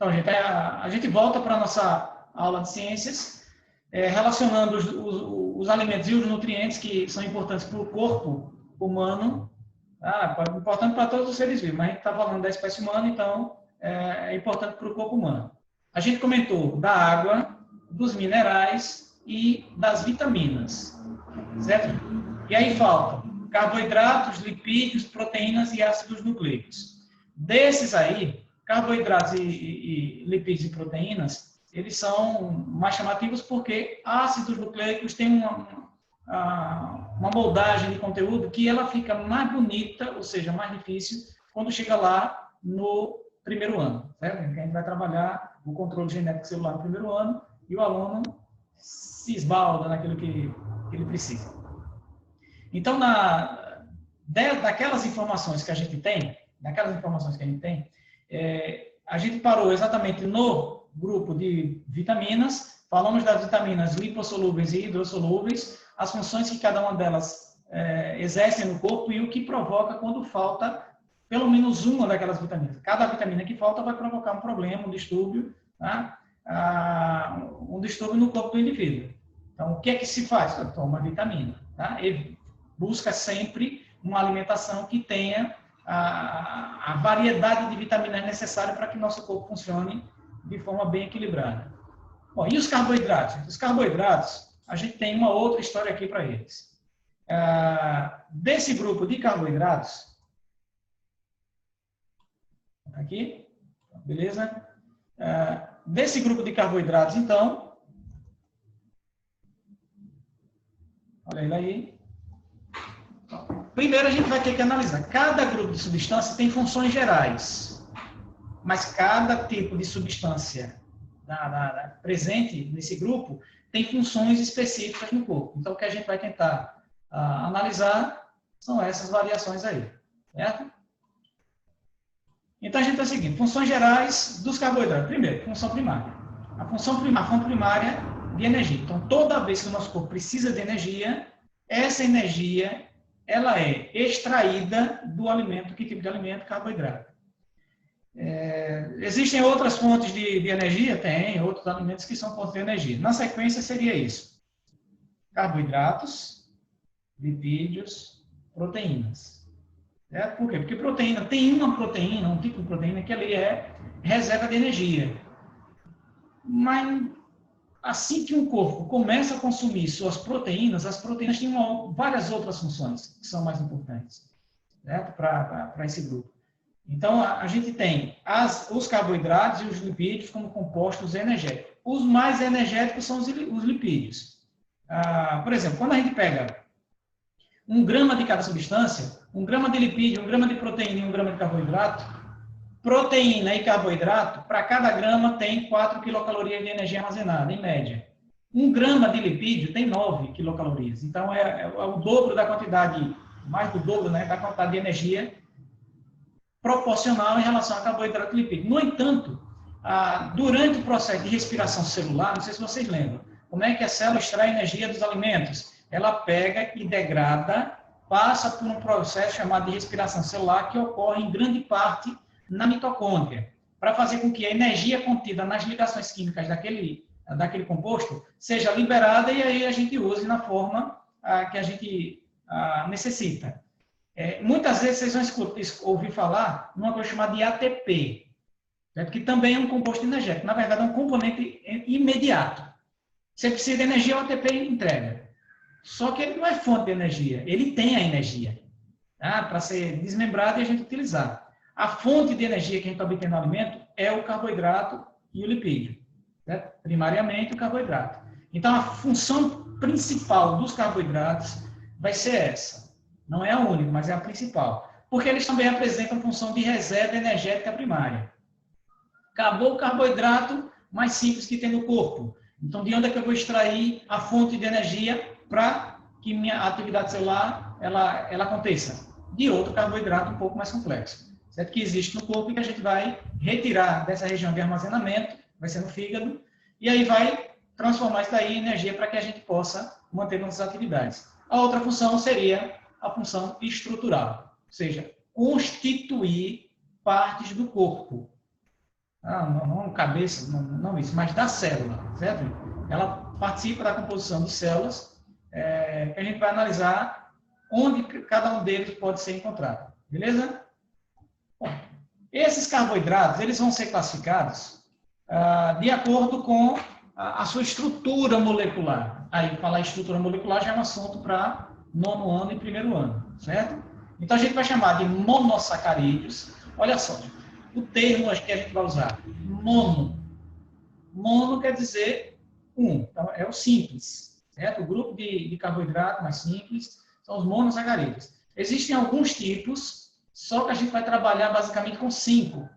Então, gente, a gente volta para a nossa aula de ciências, relacionando os alimentos e os nutrientes que são importantes para o corpo humano, importante para todos os seres vivos, mas a gente está falando da espécie humana, então é importante para o corpo humano. A gente comentou da água, dos minerais e das vitaminas, certo? E aí faltam carboidratos, lipídios, proteínas e ácidos nucleicos. Desses aí, carboidratos e lipídios e proteínas, eles são mais chamativos porque ácidos nucleicos têm uma moldagem de conteúdo que ela fica mais bonita, ou seja, mais difícil, quando chega lá no primeiro ano. Certo? A gente vai trabalhar o controle genético celular no primeiro ano e o aluno se esbalda naquilo que ele precisa. Então, daquelas informações que a gente tem, a gente parou exatamente no grupo de vitaminas, falamos das vitaminas lipossolúveis e hidrossolúveis, as funções que cada uma delas exercem no corpo e o que provoca quando falta pelo menos uma daquelas vitaminas. Cada vitamina que falta vai provocar um problema, um distúrbio, tá? Um distúrbio no corpo do indivíduo. Então, o que é que se faz? Toma vitamina. Tá? E busca sempre uma alimentação que tenha a variedade de vitaminas necessárias para que nosso corpo funcione de forma bem equilibrada. Bom, e os carboidratos? Os carboidratos, a gente tem uma outra história aqui para eles. Desse grupo de carboidratos, aqui, beleza? Desse grupo de carboidratos, então, olha ele aí. Primeiro, a gente vai ter que analisar. Cada grupo de substância tem funções gerais, mas cada tipo de substância presente nesse grupo tem funções específicas no corpo. Então, o que a gente vai tentar analisar são essas variações aí, certo? Então, a gente está seguindo. Funções gerais dos carboidratos. Primeiro, função primária. A fonte primária de energia. Então, toda vez que o nosso corpo precisa de energia, essa energia ela é extraída do alimento. Que tipo de alimento? Carboidrato. Existem outras fontes de energia? Tem, outros alimentos que são fontes de energia. Na sequência, seria isso. Carboidratos, lipídios, proteínas. Certo? Por quê? Porque proteína, tem uma proteína, um tipo de proteína que ali é reserva de energia. Mas assim que um corpo começa a consumir suas proteínas, as proteínas têm várias outras funções que são mais importantes, certo? Para esse grupo. Então, a gente tem os carboidratos e os lipídios como compostos energéticos. Os mais energéticos são os lipídios. Por exemplo, quando a gente pega 1 grama de cada substância, 1 grama de lipídio, 1 grama de proteína e 1 grama de carboidrato, proteína e carboidrato, para cada grama tem 4 quilocalorias de energia armazenada, em média. 1 grama de lipídio tem 9 quilocalorias. Então, é o dobro da quantidade, mais do dobro, né, da quantidade de energia proporcional em relação a carboidrato e lipídio. No entanto, durante o processo de respiração celular, não sei se vocês lembram, como é que a célula extrai energia dos alimentos? Ela pega e degrada, passa por um processo chamado de respiração celular que ocorre em grande parte na mitocôndria, para fazer com que a energia contida nas ligações químicas daquele composto seja liberada e aí a gente use na forma que a gente necessita. Muitas vezes vocês vão ouvir falar numa coisa chamada de ATP, certo? Que também é um composto energético. Na verdade, é um componente imediato. Você precisa de energia, o ATP entrega. Só que ele não é fonte de energia. Ele tem a energia, tá? Para ser desmembrado e a gente utilizar. A fonte de energia que a gente está obtendo no alimento é o carboidrato e o lipídio, certo? Primariamente o carboidrato. Então, a função principal dos carboidratos vai ser essa. Não é a única, mas é a principal. Porque eles também apresentam função de reserva energética primária. Acabou o carboidrato mais simples que tem no corpo. Então, de onde é que eu vou extrair a fonte de energia para que minha atividade celular ela aconteça? De outro carboidrato um pouco mais complexo. Certo? Que existe no corpo e que a gente vai retirar dessa região de armazenamento, vai ser no fígado, e aí vai transformar isso daí em energia para que a gente possa manter nossas atividades. A outra função seria a função estrutural, ou seja, constituir partes do corpo. não cabeça, não isso, mas da célula, certo? Ela participa da composição de células, que a gente vai analisar onde cada um deles pode ser encontrado, beleza? Bom, esses carboidratos, eles vão ser classificados de acordo com a sua estrutura molecular. Aí, falar estrutura molecular já é um assunto para nono ano e primeiro ano, certo? Então, a gente vai chamar de monossacarídeos. Olha só, o termo que a gente vai usar, mono. Mono quer dizer um, então é o simples, certo? O grupo de carboidrato mais simples são os monossacarídeos. Existem alguns tipos, só que a gente vai trabalhar basicamente com 5,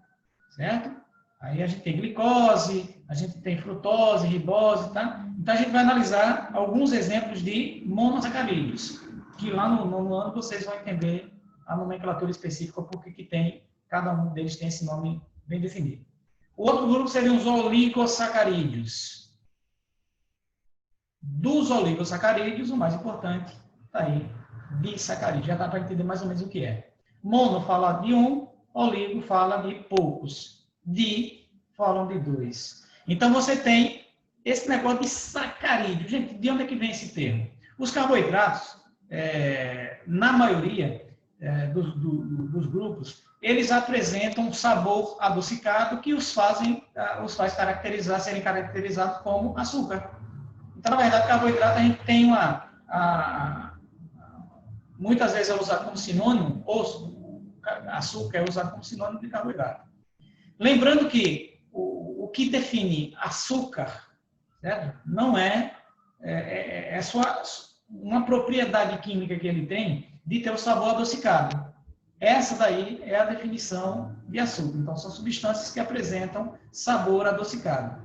certo? Aí a gente tem glicose, a gente tem frutose, ribose, tá? Então a gente vai analisar alguns exemplos de monossacarídeos, que lá no ano vocês vão entender a nomenclatura específica, porque que tem, cada um deles tem esse nome bem definido. O outro grupo seriam os oligosacarídeos. Dos oligosacarídeos, o mais importante está aí, disacarídeos. Já dá para entender mais ou menos o que é. Mono fala de um, oligo fala de poucos. Di falam de 2. Então, você tem esse negócio de sacarídeo. Gente, de onde é que vem esse termo? Os carboidratos, na maioria dos grupos, eles apresentam um sabor adocicado que os faz caracterizar, serem caracterizados como açúcar. Então, na verdade, carboidrato a gente tem muitas vezes é usado como sinônimo, ou açúcar é usado como sinônimo de carboidrato. Lembrando que o que define açúcar, certo? Não é só uma propriedade química que ele tem de ter o sabor adocicado. Essa daí é a definição de açúcar. Então, são substâncias que apresentam sabor adocicado.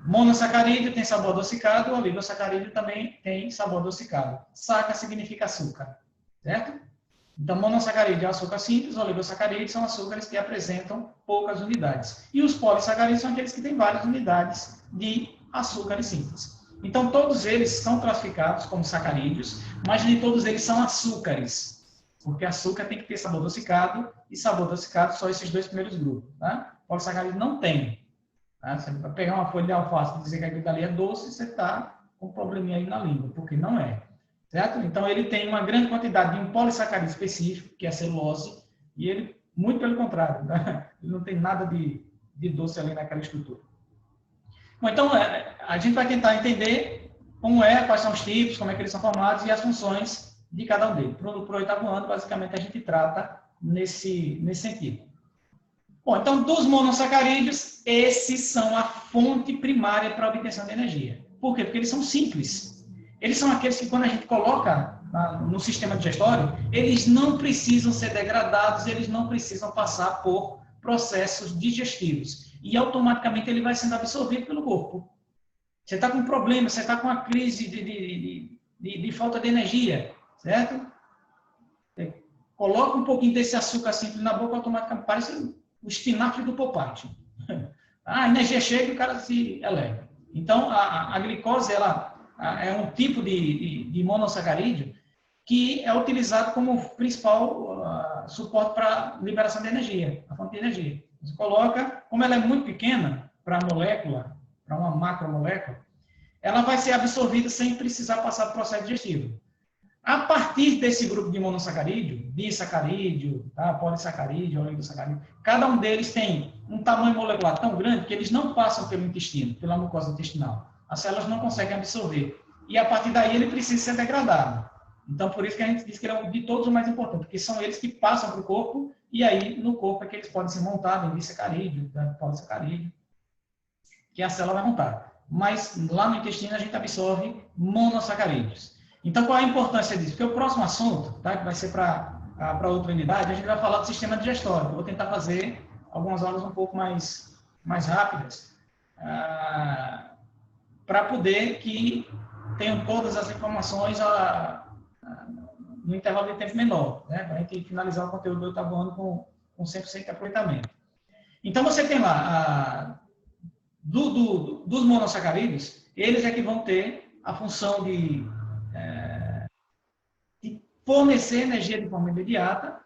Monossacarídeo tem sabor adocicado, oligosacarídeo também tem sabor adocicado. Saca significa açúcar, certo? Então, monossacarídeo é açúcar simples, oligosacarídeos são açúcares que apresentam poucas unidades. E os polissacarídeos são aqueles que têm várias unidades de açúcares simples. Então, todos eles são classificados como sacarídeos, mas nem todos eles são açúcares. Porque açúcar tem que ter sabor adocicado, e sabor adocicado só esses dois primeiros grupos. Tá? Polissacarídeo não tem. Tá? Você vai pegar uma folha de alface e dizer que aquilo dali é doce, você está com um probleminha aí na língua, porque não é. Certo? Então, ele tem uma grande quantidade de um polissacarídeo específico, que é a celulose, e ele, muito pelo contrário, né? Ele não tem nada de doce ali naquela estrutura. Bom, então, a gente vai tentar entender quais são os tipos, como é que eles são formados e as funções de cada um deles. Para o 8º ano, basicamente, a gente trata nesse sentido. Bom, então, dos monossacarídeos, esses são a fonte primária para a obtenção de energia. Por quê? Porque eles são simples. Eles são aqueles que, quando a gente coloca no sistema digestório, eles não precisam ser degradados, eles não precisam passar por processos digestivos. E, automaticamente, ele vai sendo absorvido pelo corpo. Você está com um problema, você está com uma crise de falta de energia, certo? Você coloca um pouquinho desse açúcar simples na boca, automaticamente parece o espinafre do Popeye. A energia chega e o cara se eleva. Então, a glicose, ela é um tipo de monossacarídeo que é utilizado como principal suporte para liberação de energia, a fonte de energia. Você coloca, como ela é muito pequena para a molécula, para uma macromolécula, ela vai ser absorvida sem precisar passar por processo digestivo. A partir desse grupo de monossacarídeo, disacarídeo, tá? Polissacarídeo, oligosacarídeo, cada um deles tem um tamanho molecular tão grande que eles não passam pelo intestino, pela mucosa intestinal. As células não conseguem absorver. E a partir daí ele precisa ser degradado. Então, por isso que a gente diz que ele é de todos o mais importante, porque são eles que passam para o corpo, e aí no corpo é que eles podem ser montados em disacarídeo, polissacarídeo, que a célula vai montar. Mas lá no intestino a gente absorve monossacarídeos. Então, qual é a importância disso? Porque o próximo assunto, tá, que vai ser para outra unidade, a gente vai falar do sistema digestório. Eu vou tentar fazer algumas aulas um pouco mais rápidas, para poder que tenham todas as informações no intervalo de tempo menor, né? Para a gente finalizar o conteúdo do 8º ano com 100% de aproveitamento. Então, você tem lá, dos monossacarídeos, eles é que vão ter a função de fornecer energia de forma imediata,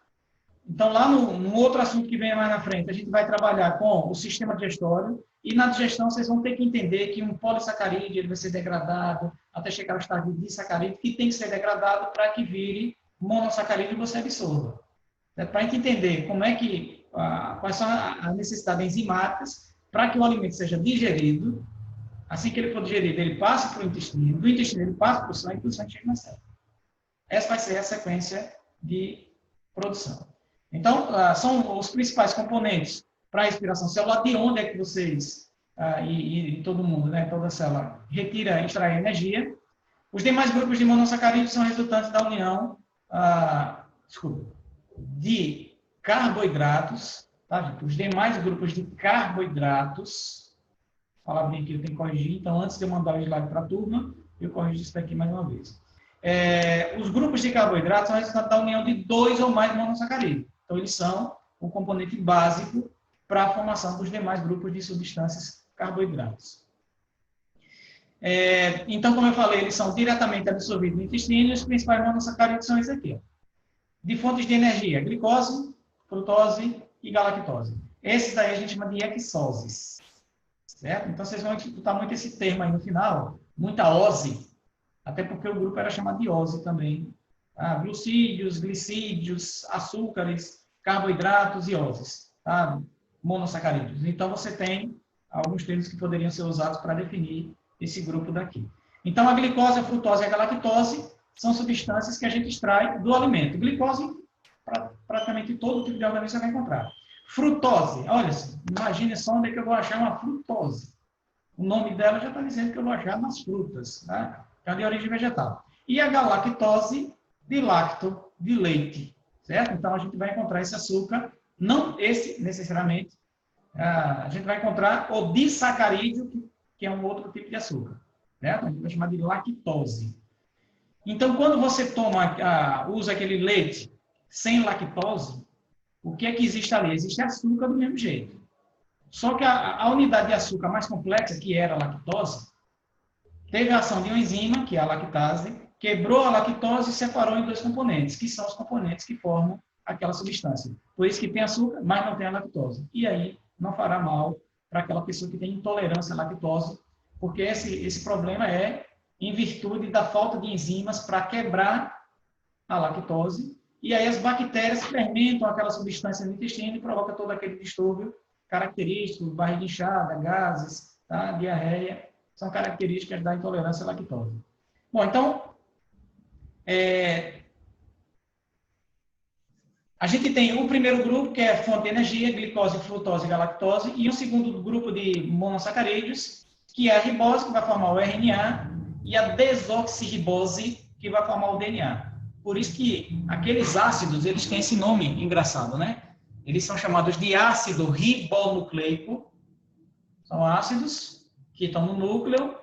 Então, lá no outro assunto que vem mais na frente, a gente vai trabalhar com o sistema digestório, e na digestão vocês vão ter que entender que um polissacarídeo ele vai ser degradado até chegar ao estado de disacarídeo, que tem que ser degradado para que vire monossacarídeo e você absorva. Para a gente entender como é que, quais são as necessidades enzimáticas para que o alimento seja digerido. Assim que ele for digerido, ele passa para o intestino, do intestino ele passa para o sangue, e do sangue chega na célula. Essa vai ser a sequência de produção. Então, são os principais componentes para a respiração celular, de onde é que vocês, e todo mundo, né, toda a célula, extrai energia. Os demais grupos de monossacarídeos são resultantes da união de carboidratos, tá, gente? Os demais grupos de carboidratos, palavrinha aqui eu tenho que corrigir, então antes de eu mandar o slide para a turma, eu corrijo isso daqui mais uma vez. Os grupos de carboidratos são resultado da união de 2 ou mais monossacarídeos. Então, eles são o componente básico para a formação dos demais grupos de substâncias carboidratos. Então, como eu falei, eles são diretamente absorvidos no intestino e os principais monossacarídeos são esses aqui. De fontes de energia, glicose, frutose e galactose. Esses daí a gente chama de hexoses. Certo? Então, vocês vão escutar muito esse termo aí no final, muita ose, até porque o grupo era chamado de ose também. Glucídios, glicídios, açúcares, carboidratos e oses, tá? Monossacarídeos. Então, você tem alguns termos que poderiam ser usados para definir esse grupo daqui. Então, a glicose, a frutose e a galactose são substâncias que a gente extrai do alimento. Glicose, praticamente todo tipo de organismo você vai encontrar. Frutose, olha, imagine só onde é que eu vou achar uma frutose. O nome dela já está dizendo que eu vou achar nas frutas, tá? É de origem vegetal. E a galactose, de lacto, de leite, certo? Então, a gente vai encontrar esse açúcar, não esse necessariamente, a gente vai encontrar o disacarídeo, que é um outro tipo de açúcar, certo? A gente vai chamar de lactose. Então, quando você usa aquele leite sem lactose, o que é que existe ali? Existe açúcar do mesmo jeito. Só que a unidade de açúcar mais complexa, que era a lactose, teve a ação de uma enzima, que é a lactase, quebrou a lactose e separou em 2 componentes, que são os componentes que formam aquela substância. Por isso que tem açúcar, mas não tem a lactose. E aí não fará mal para aquela pessoa que tem intolerância à lactose, porque esse problema é em virtude da falta de enzimas para quebrar a lactose. E aí as bactérias fermentam aquela substância no intestino e provocam todo aquele distúrbio característico, barriga inchada, gases, tá? Diarreia, são características da intolerância à lactose. Bom, então, a gente tem o primeiro grupo, que é fonte de energia, glicose, frutose e galactose, e o segundo grupo de monossacarídeos, que é a ribose, que vai formar o RNA, e a desoxirribose, que vai formar o DNA. Por isso que aqueles ácidos, eles têm esse nome engraçado, né? Eles são chamados de ácido ribonucleico. São ácidos que estão no núcleo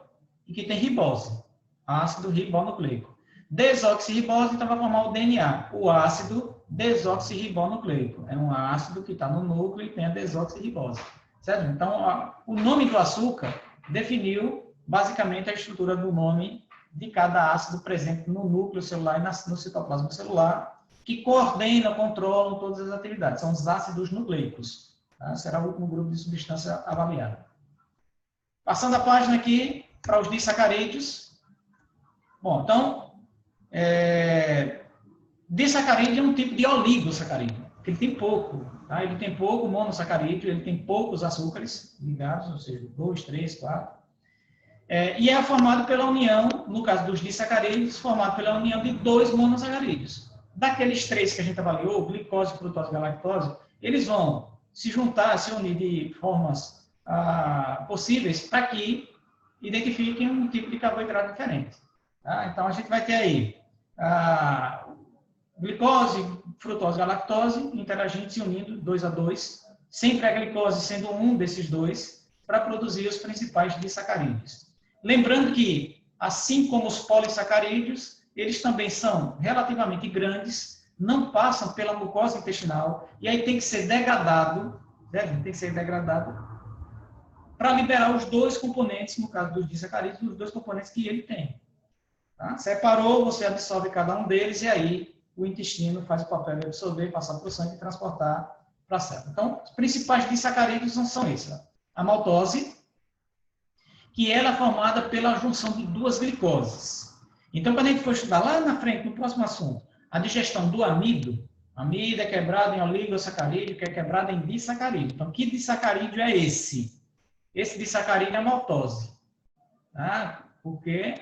e que tem ribose. Ácido ribonucleico. Desoxirribose, então, vai formar o DNA. O ácido desoxirribonucleico. É um ácido que está no núcleo e tem a desoxirribose. Certo? Então, o nome do açúcar definiu, basicamente, a estrutura do nome de cada ácido presente no núcleo celular e no citoplasma celular, que coordenam, controlam todas as atividades. São os ácidos nucleicos. Tá? Será o último grupo de substância avaliado. Passando a página aqui para os disacarídeos. Bom, então, disacarídeo é um tipo de oligosacarídeo, porque ele tem pouco. Tá? Ele tem pouco monossacarídeo, ele tem poucos açúcares ligados, ou seja, 2, 3, 4. E é formado pela união, no caso dos disacarídeos, formado pela união de 2 monossacarídeos. Daqueles 3 que a gente avaliou, glicose, frutose e galactose, eles vão se juntar, se unir de formas possíveis para que identifiquem um tipo de carboidrato diferente. Tá? Então, a gente vai ter aí glicose, frutose e galactose interagindo, se unindo 2 a 2, sempre a glicose sendo um desses 2, para produzir os principais disacarídeos. Lembrando que, assim como os polissacarídeos, eles também são relativamente grandes, não passam pela mucosa intestinal, e aí tem que ser degradado, tem que ser degradado para liberar os 2 componentes, no caso dos disacarídeos, os 2 componentes que ele tem. Tá? Separou, você absorve cada um deles, e aí o intestino faz o papel de absorver, passar para o sangue e transportar para a célula. Então, os principais disacarídeos são esses. A maltose, que ela é formada pela junção de duas glicoses. Então, quando a gente for estudar lá na frente, no próximo assunto, a digestão do amido é quebrado em oligosacarídeo, que é quebrado em disacarídeo. Então, que disacarídeo é esse? Esse disacarídeo é a maltose. Tá? Porque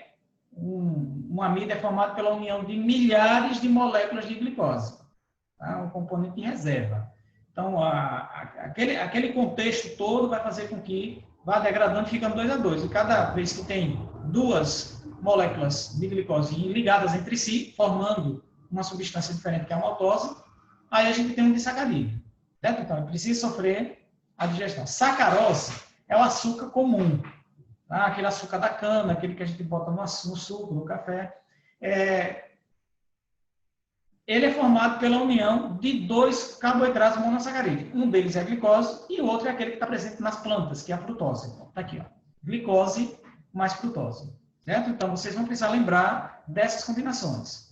um amido é formado pela união de milhares de moléculas de glicose. Tá? Um componente de reserva. Então, aquele contexto todo vai fazer com que vá degradando, ficando 2 a 2. E cada vez que tem duas moléculas de glicose ligadas entre si, formando uma substância diferente que é a maltose, aí a gente tem um disacarídeo. Certo? Então, ele precisa sofrer a digestão. Sacarose é o açúcar comum. Tá? Aquele açúcar da cana, aquele que a gente bota no suco, no café. Ele é formado pela união de 2 carboidratos monossacarídeos. Um deles é a glicose e o outro é aquele que está presente nas plantas, que é a frutose. Está aqui, ó. Glicose mais frutose. Certo? Então, vocês vão precisar lembrar dessas combinações.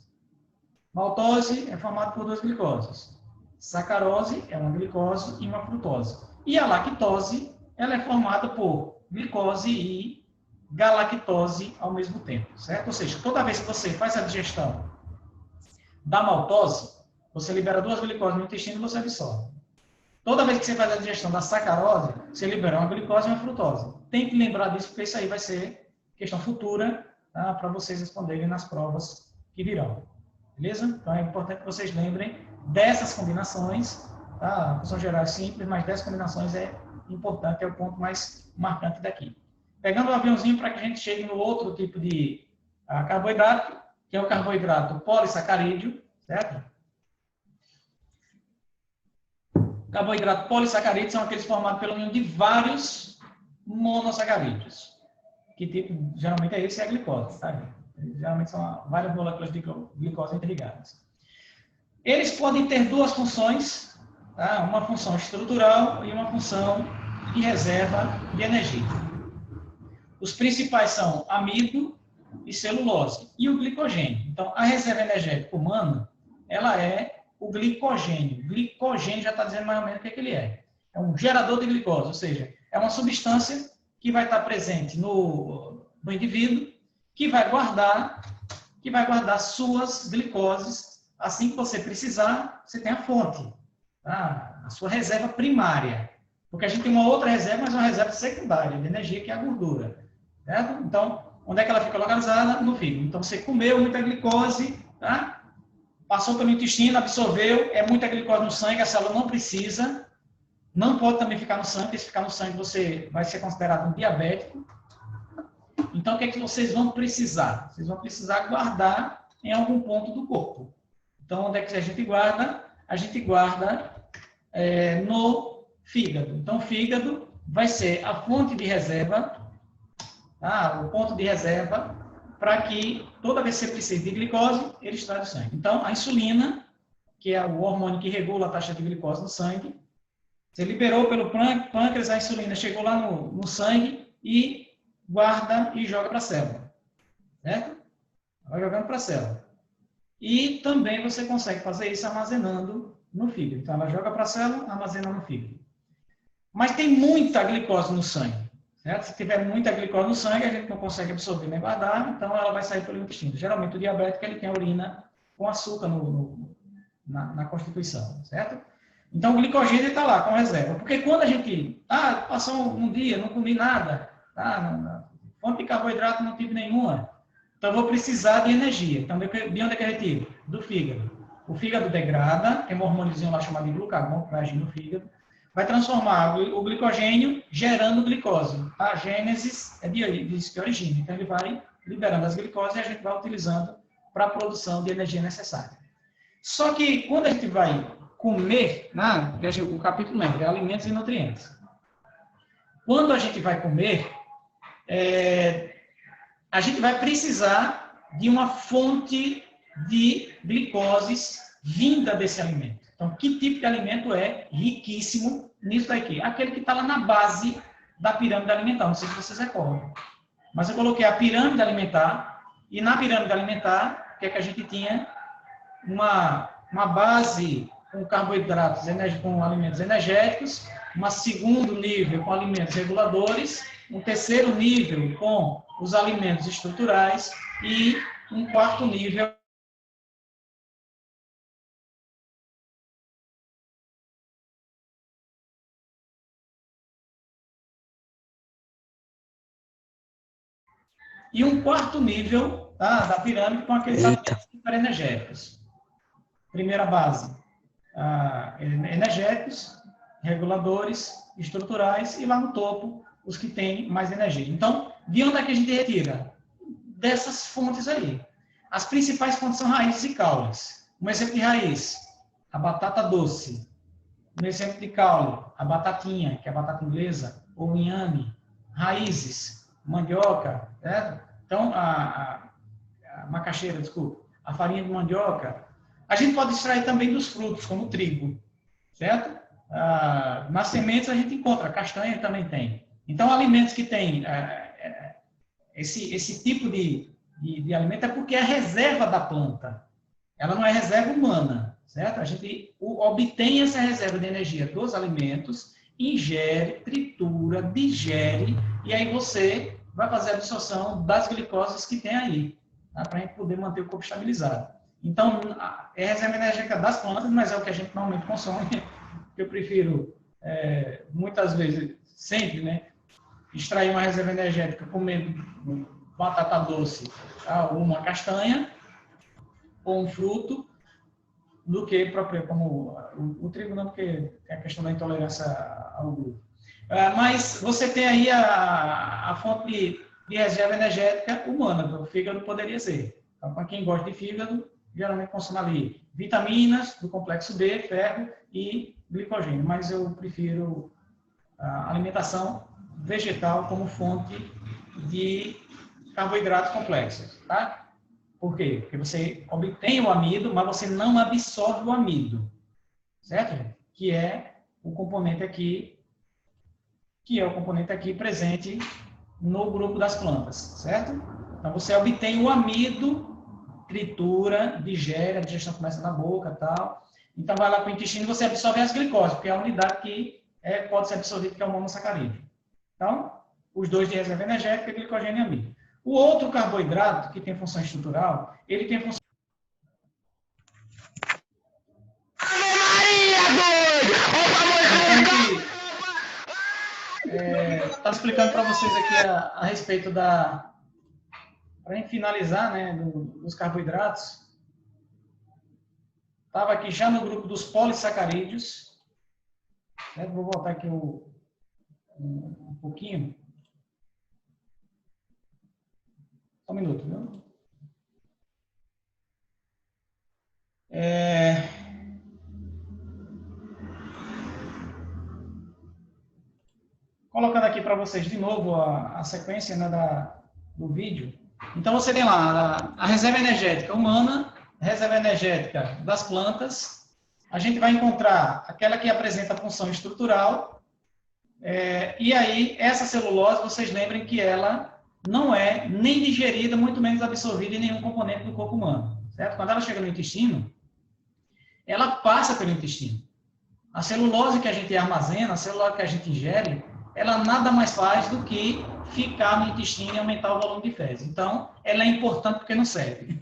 Maltose é formado por 2 glicoses. Sacarose é uma glicose e uma frutose. E a lactose, ela é formada por glicose e galactose ao mesmo tempo. Certo? Ou seja, toda vez que você faz a digestão da maltose, você libera 2 glicoses no intestino e você absorve. Toda vez que você faz a digestão da sacarose, você libera uma glicose e uma frutose. Tem que lembrar disso, porque isso aí vai ser questão futura, tá? Para vocês responderem nas provas que virão. Beleza? Então é importante que vocês lembrem dessas combinações. Tá? A função geral é simples, mas dessas combinações é importante, é o ponto mais marcante daqui. Pegando o aviãozinho para que a gente chegue no outro tipo de carboidrato, que é o carboidrato polissacarídeo, certo? Carboidrato polissacarídeo são aqueles formados pela união de vários monossacarídeos. Que tipo, geralmente é esse, é a glicose, tá? Geralmente são várias moléculas de glicose interligadas. Eles podem ter 2 funções, tá? Uma função estrutural e uma função de reserva de energia. Os principais são amido e celulose, e o glicogênio. Então, a reserva energética humana, ela é o glicogênio. Glicogênio já está dizendo mais ou menos o que ele é. É um gerador de glicose, ou seja, é uma substância que vai estar presente no indivíduo, que vai guardar suas glicoses. Assim que você precisar, você tem a fonte, tá? A sua reserva primária. Porque a gente tem uma outra reserva, mas uma reserva secundária de energia, que é a gordura. Certo? Então, onde é que ela fica localizada? No fígado. Então, você comeu muita glicose, tá? Passou pelo intestino, absorveu, é muita glicose no sangue, a célula não precisa, não pode também ficar no sangue, porque se ficar no sangue você vai ser considerado um diabético. Então, o que é que vocês vão precisar? Vocês vão precisar guardar em algum ponto do corpo. Então, onde é que a gente guarda? A gente guarda no fígado. Então, o fígado vai ser a fonte de reserva, tá? O ponto de reserva, para que toda vez que você precisa de glicose, ele extrai do sangue. Então, a insulina, que é o hormônio que regula a taxa de glicose no sangue, você liberou pelo pâncreas, a insulina chegou lá no sangue e guarda e joga para a célula. Certo? Vai jogando para a célula. E também você consegue fazer isso armazenando no fígado. Então, ela joga para a célula, armazena no fígado. Mas tem muita glicose no sangue. Certo? Se tiver muita glicose no sangue, a gente não consegue absorver nem guardar, então ela vai sair pelo intestino. Geralmente o diabético ele tem a urina com açúcar na constituição, certo? Então o glicogênio está lá com reserva. Porque quando a gente passou um dia, não comi nada, fonte de carboidrato não tive nenhuma, então eu vou precisar de energia. Então de onde é que eu retiro? Do fígado. O fígado degrada, tem um hormôniozinho lá chamado de glucagon, que vai agir no fígado, vai transformar o glicogênio gerando glicose. A gênese é disso que origina. Então, ele vai liberando as glicoses e a gente vai utilizando para a produção de energia necessária. Só que, quando a gente vai comer, o capítulo lembra, é alimentos e nutrientes. Quando a gente vai comer, a gente vai precisar de uma fonte de glicoses vinda desse alimento. Então, que tipo de alimento é riquíssimo nisso daqui? Aquele que está lá na base da pirâmide alimentar. Não sei se vocês recordam. Mas eu coloquei a pirâmide alimentar, e na pirâmide alimentar, o que é que a gente tinha? uma base com carboidratos, com alimentos energéticos, um segundo nível com alimentos reguladores, um terceiro nível com os alimentos estruturais e um quarto nível tá, da pirâmide com aqueles alimentos superenergéticos. Primeira base, energéticos, reguladores, estruturais e lá no topo os que têm mais energia. Então, de onde é que a gente retira? Dessas fontes aí. As principais fontes são raízes e caules. Um exemplo de raiz, a batata doce. Um exemplo de caule, a batatinha, que é a batata inglesa, ou o inhame. Raízes, mandioca, certo? Então, a macaxeira, desculpa, a farinha de mandioca. A gente pode extrair também dos frutos, como o trigo, certo? Nas sementes a gente encontra, a castanha também tem. Então, alimentos que têm esse tipo de alimento é porque é a reserva da planta. Ela não é reserva humana, certo? A gente obtém essa reserva de energia dos alimentos, ingere, tritura, digere, e aí você vai fazer a absorção das glicoses que tem aí, tá? Para a gente poder manter o corpo estabilizado. Então, é reserva energética das plantas, mas é o que a gente normalmente consome. Eu prefiro, muitas vezes, sempre, né, extrair uma reserva energética comendo batata doce, tá? Ou uma castanha, ou um fruto, do que próprio, como o trigo, não, porque tem a questão da intolerância ao glúten. Mas você tem aí a fonte de reserva energética humana, o fígado poderia ser. Então, para quem gosta de fígado, geralmente consome ali vitaminas do complexo B, ferro e glicogênio, mas eu prefiro a alimentação vegetal como fonte de carboidratos complexos, tá? Por quê? Porque você obtém o amido, mas você não absorve o amido, certo, gente? Que é o componente aqui presente no grupo das plantas, certo? Então você obtém o amido, tritura, digere, a digestão começa na boca e tal. Então vai lá para o intestino e você absorve as glicoses, porque é a unidade que pode ser absorvida, que é o monossacarídeo. Então, os dois de reserva energética, glicogênio e amido. O outro carboidrato, que tem função estrutural, ele tem função... Está explicando para vocês aqui a respeito da... Para a gente finalizar, né, dos carboidratos, estava aqui já no grupo dos polissacarídeos. Né? Vou voltar aqui um pouquinho. Só um minuto, viu? Colocando aqui para vocês de novo a sequência, né, do vídeo. Então, você tem lá a reserva energética humana, a reserva energética das plantas. A gente vai encontrar aquela que apresenta função estrutural. E aí, essa celulose, vocês lembrem que ela não é nem digerida, muito menos absorvida em nenhum componente do corpo humano. Certo? Quando ela chega no intestino, ela passa pelo intestino. A celulose que a gente armazena, a celulose que a gente ingere, ela nada mais faz do que ficar no intestino e aumentar o volume de fezes. Então, ela é importante porque não serve.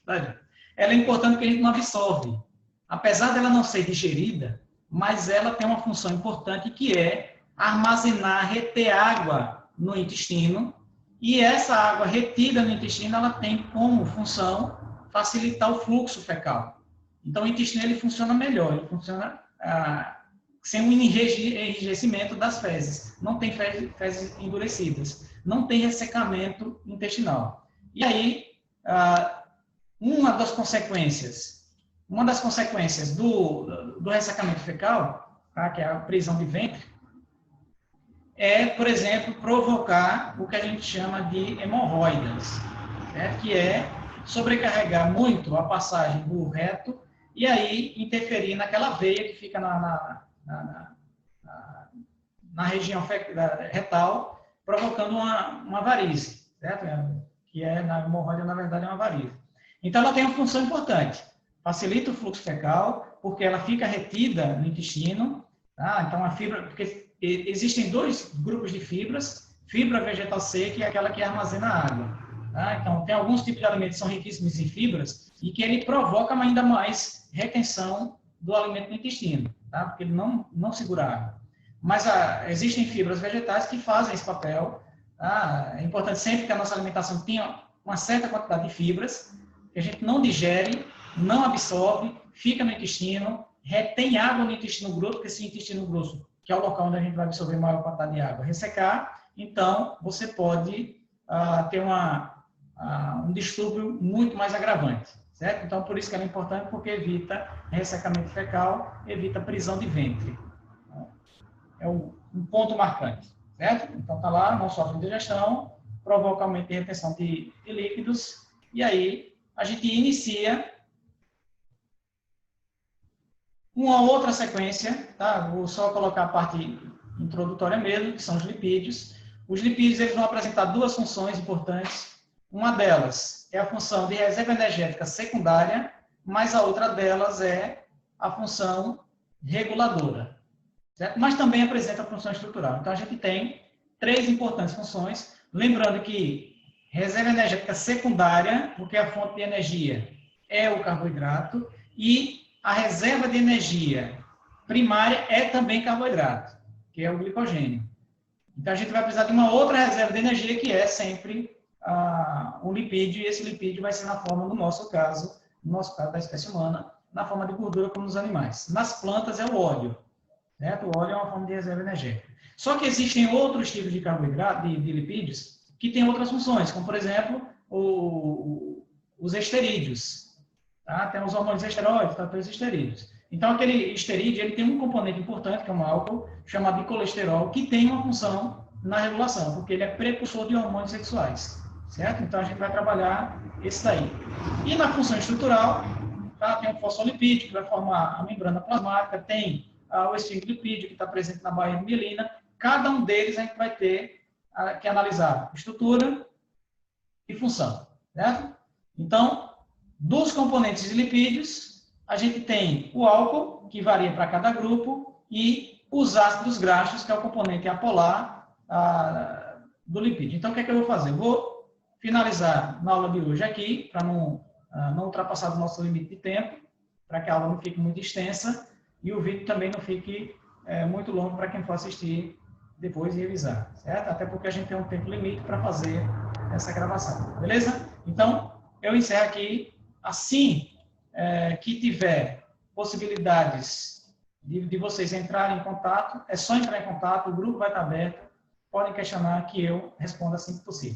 Ela é importante porque a gente não absorve. Apesar dela não ser digerida, mas ela tem uma função importante que é armazenar, reter água no intestino, e essa água retida no intestino, ela tem como função facilitar o fluxo fecal. Então, o intestino ele funciona melhor, ele funciona sem um enrijecimento das fezes. Não tem fezes endurecidas. Não tem ressecamento intestinal. E aí, uma das consequências do ressecamento fecal, tá, que é a prisão de ventre, é, por exemplo, provocar o que a gente chama de hemorroidas, né, que é sobrecarregar muito a passagem do reto e aí interferir naquela veia que fica na região retal, provocando uma varize, certo? Que na hemorroida, na verdade, é uma varize. Então, ela tem uma função importante. facilita o fluxo fecal, porque ela fica retida no intestino, tá? Então, a fibra, porque existem dois grupos de fibras, fibra vegetal seca e aquela que armazena água, tá? Então, tem alguns tipos de alimentos que são riquíssimos em fibras e que ele provoca ainda mais retenção do alimento no intestino, tá? Porque ele não segura água. Mas existem fibras vegetais que fazem esse papel, tá? É importante sempre que a nossa alimentação tenha uma certa quantidade de fibras, que a gente não digere, não absorve, fica no intestino, retém água no intestino grosso, porque esse intestino grosso, que é o local onde a gente vai absorver maior quantidade de água, ressecar, então você pode ter um distúrbio muito mais agravante, certo? Então, por isso que ela é importante, porque evita ressecamento fecal, evita prisão de ventre. É um ponto marcante, certo? Então, está lá, não sofre indigestão, provoca aumento de retenção de líquidos, e aí a gente inicia uma outra sequência, tá? Vou só colocar a parte introdutória mesmo, que são os lipídios. Os lipídios eles vão apresentar duas funções importantes. Uma delas é a função de reserva energética secundária, mas a outra delas é a função reguladora, certo? Mas também apresenta a função estrutural. Então, a gente tem três importantes funções. Lembrando que reserva energética secundária, porque a fonte de energia é o carboidrato, e a reserva de energia primária é também carboidrato, que é o glicogênio. Então, a gente vai precisar de uma outra reserva de energia, que é sempre um lipídio, e esse lipídio vai ser na forma, no nosso caso da espécie humana, na forma de gordura como nos animais. Nas plantas é o óleo, certo? O óleo é uma forma de reserva energética. Só que existem outros tipos de carboidrato, de lipídios, que têm outras funções, como, por exemplo, os esterídeos. Tá? Tem os hormônios esteroides, tá? Os esterídeos. Então, aquele esterídeo ele tem um componente importante, que é um álcool, chamado de colesterol, que tem uma função na regulação, porque ele é precursor de hormônios sexuais, certo? Então, a gente vai trabalhar esse daí. E na função estrutural, tá? Tem o fosfolipídio, que vai formar a membrana plasmática, tem o esfingolipídio, que está presente na baía de mielina. Cada um deles a gente vai ter que analisar estrutura e função, certo? Então, dos componentes de lipídios, a gente tem o álcool, que varia para cada grupo, e os ácidos graxos, que é o componente apolar do lipídio. Então, o que é que eu vou fazer? Eu vou finalizar na aula de hoje aqui, para não ultrapassar o nosso limite de tempo, para que a aula não fique muito extensa, e o vídeo também não fique muito longo para quem for assistir depois e revisar, certo? Até porque a gente tem um tempo limite para fazer essa gravação, beleza? Então, eu encerro aqui. Assim que tiver possibilidades de vocês entrarem em contato, é só entrar em contato, o grupo vai estar aberto, podem questionar que eu respondo assim que possível.